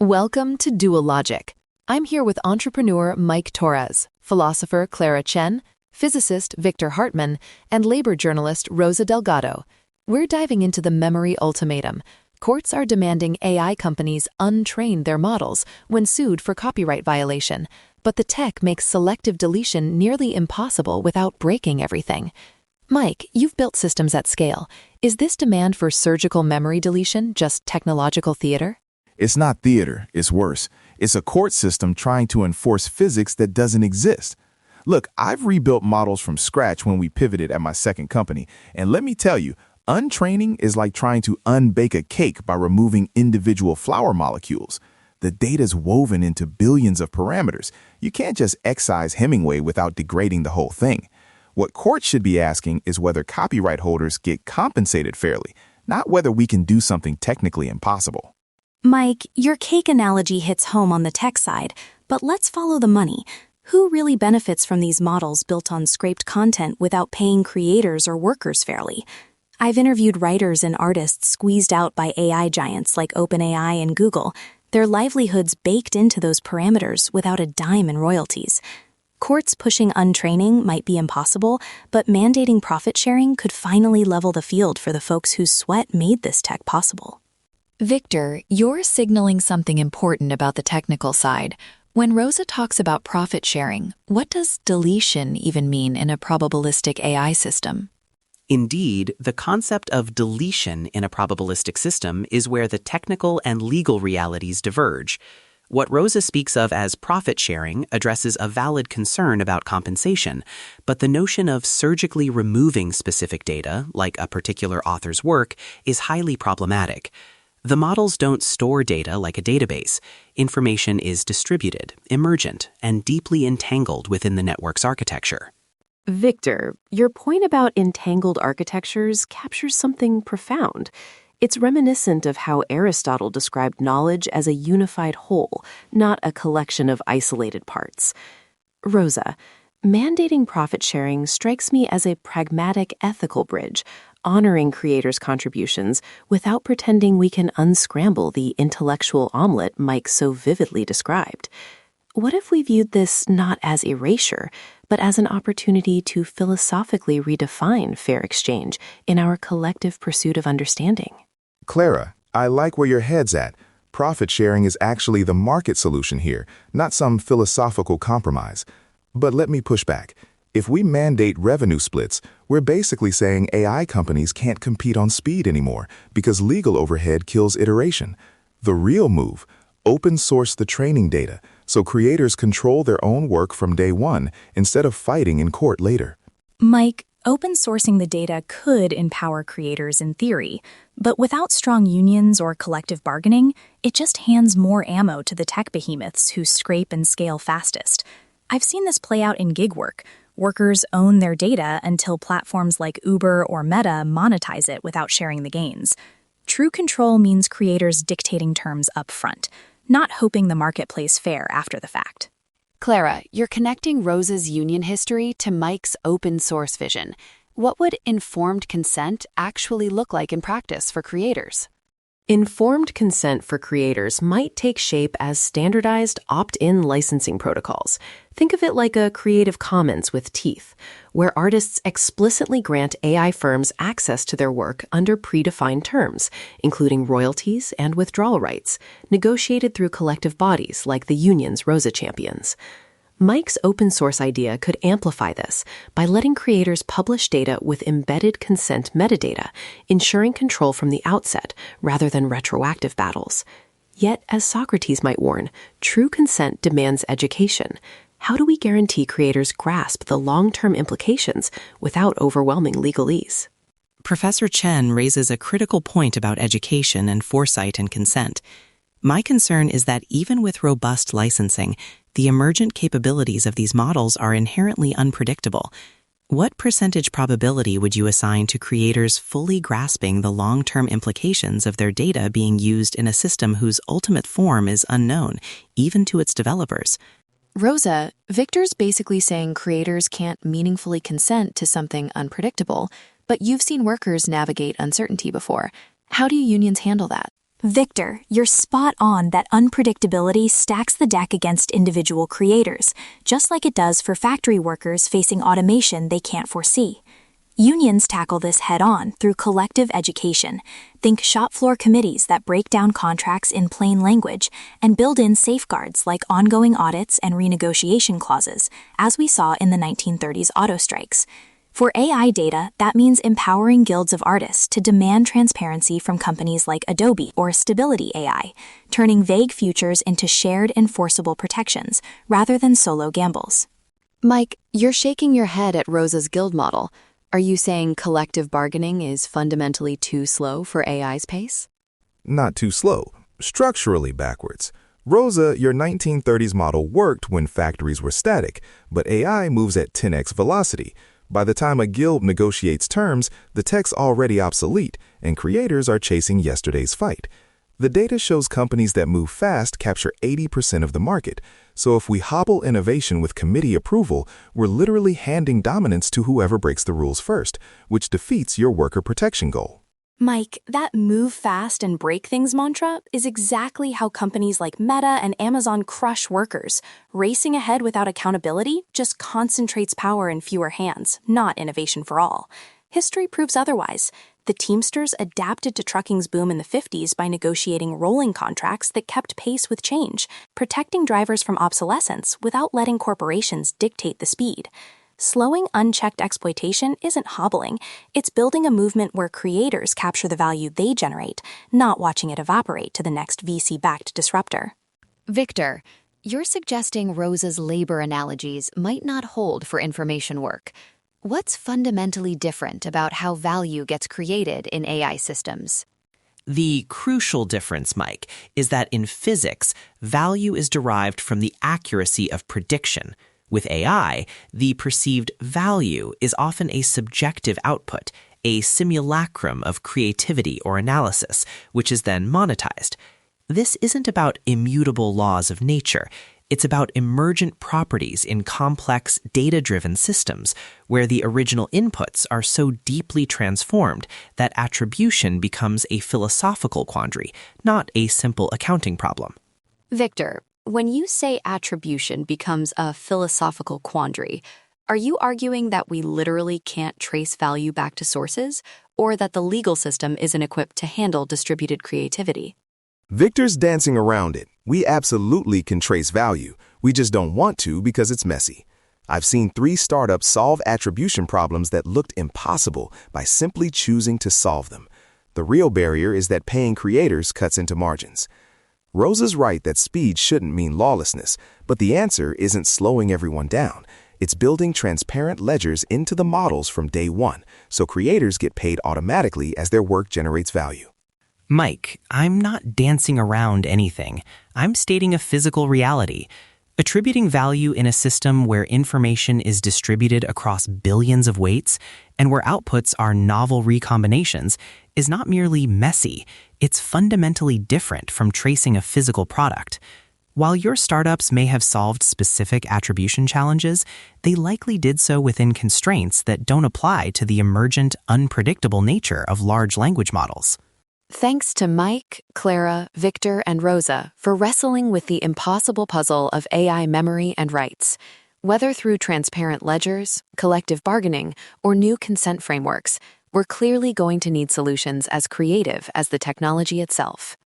Welcome to Duel-Logic. I'm here with entrepreneur Mike Torres, philosopher Clara Chen, physicist Viktor Hartmann, and labor journalist Rosa Delgado. We're diving into the memory ultimatum. Courts are demanding AI companies untrain their models when sued for copyright violation, but the tech makes selective deletion nearly impossible without breaking everything. Mike, you've built systems at scale. Is this demand for surgical memory deletion just technological theater? It's not theater, it's worse. It's a court system trying to enforce physics that doesn't exist. Look, I've rebuilt models from scratch when we pivoted at my second company, and let me tell you, untraining is like trying to unbake a cake by removing individual flour molecules. The data's woven into billions of parameters. You can't just excise Hemingway without degrading the whole thing. What courts should be asking is whether copyright holders get compensated fairly, not whether we can do something technically impossible. Mike, your cake analogy hits home on the tech side, but let's follow the money. Who really benefits from these models built on scraped content without paying creators or workers fairly? I've interviewed writers and artists squeezed out by AI giants like OpenAI and Google, their livelihoods baked into those parameters without a dime in royalties. Courts pushing untraining might be impossible, but mandating profit sharing could finally level the field for the folks whose sweat made this tech possible. Viktor, you're signaling something important about the technical side. When Rosa talks about profit sharing, what does deletion even mean in a probabilistic AI system? Indeed, the concept of deletion in a probabilistic system is where the technical and legal realities diverge. What Rosa speaks of as profit sharing addresses a valid concern about compensation, but the notion of surgically removing specific data, like a particular author's work, is highly problematic. The models don't store data like a database. Information is distributed, emergent, and deeply entangled within the network's architecture. Viktor, your point about entangled architectures captures something profound. It's reminiscent of how Aristotle described knowledge as a unified whole, not a collection of isolated parts. Rosa, mandating profit sharing strikes me as a pragmatic ethical bridge, honoring creators' contributions without pretending we can unscramble the intellectual omelet Mike so vividly described. What if we viewed this not as erasure, but as an opportunity to philosophically redefine fair exchange in our collective pursuit of understanding? Clara, I like where your head's at. Profit sharing is actually the market solution here, not some philosophical compromise. But let me push back. If we mandate revenue splits, we're basically saying AI companies can't compete on speed anymore because legal overhead kills iteration. The real move, open source the training data so creators control their own work from day one instead of fighting in court later. Mike, open sourcing the data could empower creators in theory, but without strong unions or collective bargaining, it just hands more ammo to the tech behemoths who scrape and scale fastest. I've seen this play out in gig work. Workers own their data until platforms like Uber or Meta monetize it without sharing the gains. True control means creators dictating terms up front, not hoping the market plays fair after the fact. Clara, you're connecting Rosa's union history to Mike's open source vision. What would informed consent actually look like in practice for creators? Informed consent for creators might take shape as standardized opt-in licensing protocols. Think of it like a Creative Commons with teeth, where artists explicitly grant AI firms access to their work under predefined terms, including royalties and withdrawal rights, negotiated through collective bodies like the unions Rosa champions. Mike's open source idea could amplify this by letting creators publish data with embedded consent metadata, ensuring control from the outset rather than retroactive battles. Yet, as Socrates might warn, true consent demands education. How do we guarantee creators grasp the long-term implications without overwhelming legalese? Professor Chen raises a critical point about education and foresight and consent. My concern is that even with robust licensing, the emergent capabilities of these models are inherently unpredictable. What percentage probability would you assign to creators fully grasping the long-term implications of their data being used in a system whose ultimate form is unknown, even to its developers? Rosa, Viktor's basically saying creators can't meaningfully consent to something unpredictable, but you've seen workers navigate uncertainty before. How do unions handle that? Victor, you're spot on that unpredictability stacks the deck against individual creators, just like it does for factory workers facing automation they can't foresee. Unions tackle this head-on through collective education. Think shop floor committees that break down contracts in plain language and build in safeguards like ongoing audits and renegotiation clauses, as we saw in the 1930s auto strikes. For AI data, that means empowering guilds of artists to demand transparency from companies like Adobe or Stability AI, turning vague futures into shared enforceable protections rather than solo gambles. Mike, you're shaking your head at Rosa's guild model. Are you saying collective bargaining is fundamentally too slow for AI's pace? Not too slow, structurally backwards. Rosa, your 1930s model worked when factories were static, but AI moves at 10x velocity. By the time a guild negotiates terms, the tech's already obsolete, and creators are chasing yesterday's fight. The data shows companies that move fast capture 80% of the market, so if we hobble innovation with committee approval, we're literally handing dominance to whoever breaks the rules first, which defeats your worker protection goal. Mike, that move fast and break things mantra is exactly how companies like Meta and Amazon crush workers. Racing ahead without accountability just concentrates power in fewer hands, not innovation for all. History proves otherwise. The Teamsters adapted to trucking's boom in the 50s by negotiating rolling contracts that kept pace with change, protecting drivers from obsolescence without letting corporations dictate the speed. Slowing unchecked exploitation isn't hobbling. It's building a movement where creators capture the value they generate, not watching it evaporate to the next VC-backed disruptor. Victor, you're suggesting Rosa's labor analogies might not hold for information work. What's fundamentally different about how value gets created in AI systems? The crucial difference, Mike, is that in physics, value is derived from the accuracy of prediction. With AI, the perceived value is often a subjective output, a simulacrum of creativity or analysis, which is then monetized. This isn't about immutable laws of nature. It's about emergent properties in complex, data-driven systems, where the original inputs are so deeply transformed that attribution becomes a philosophical quandary, not a simple accounting problem. Victor, when you say attribution becomes a philosophical quandary, are you arguing that we literally can't trace value back to sources, or that the legal system isn't equipped to handle distributed creativity? Victor's dancing around it. We absolutely can trace value. We just don't want to because it's messy. I've seen 3 startups solve attribution problems that looked impossible by simply choosing to solve them. The real barrier is that paying creators cuts into margins. Rosa's right that speed shouldn't mean lawlessness, but the answer isn't slowing everyone down. It's building transparent ledgers into the models from day one, so creators get paid automatically as their work generates value. Mike, I'm not dancing around anything. I'm stating a physical reality. Attributing value in a system where information is distributed across billions of weights and where outputs are novel recombinations is not merely messy, it's fundamentally different from tracing a physical product. While your startups may have solved specific attribution challenges, they likely did so within constraints that don't apply to the emergent, unpredictable nature of large language models. Thanks to Mike, Clara, Victor, and Rosa for wrestling with the impossible puzzle of AI memory and rights. Whether through transparent ledgers, collective bargaining, or new consent frameworks, we're clearly going to need solutions as creative as the technology itself.